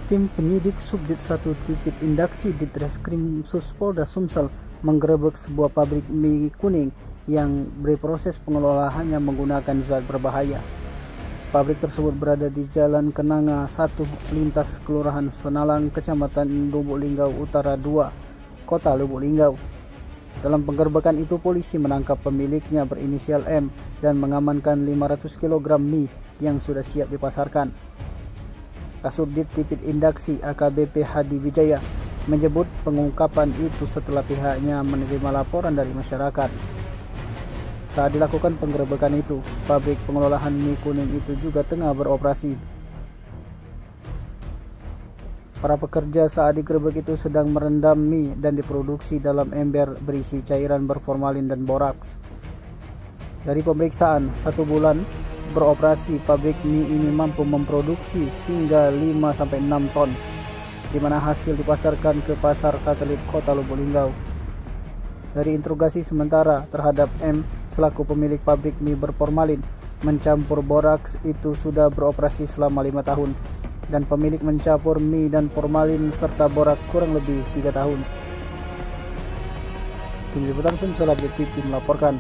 Tim penyidik Subdit 1 Tipit Indaksi Ditreskrim Polda Sumsel menggerebek sebuah pabrik mie kuning yang berproses pengelolaannya menggunakan zat berbahaya. Pabrik tersebut berada di Jalan Kenanga 1 lintas Kelurahan Senalang, Kecamatan Lubuk Linggau Utara 2, Kota Lubuk Linggau. Dalam penggerbekan itu, polisi menangkap pemiliknya berinisial M dan mengamankan 500 kg mie yang sudah siap dipasarkan. Kasubdit Tipit Indaksi AKBP Hadi Wijaya menyebut pengungkapan itu setelah pihaknya menerima laporan dari masyarakat. Saat dilakukan penggerebekan itu, pabrik pengelolaan mie kuning itu juga tengah beroperasi. Para pekerja saat digerebek itu sedang merendam mie dan diproduksi dalam ember berisi cairan berformalin dan boraks. Dari pemeriksaan 1 bulan beroperasi, pabrik mie ini mampu memproduksi hingga 5-6 ton, di mana hasil dipasarkan ke pasar satelit Kota Lubuk Linggau. Dari interogasi sementara terhadap M selaku pemilik pabrik mie berformalin mencampur boraks itu sudah beroperasi selama 5 tahun, dan pemilik mencampur mie dan formalin serta borak kurang lebih 3 tahun. Tim Liputan Sumsel Update TV melaporkan.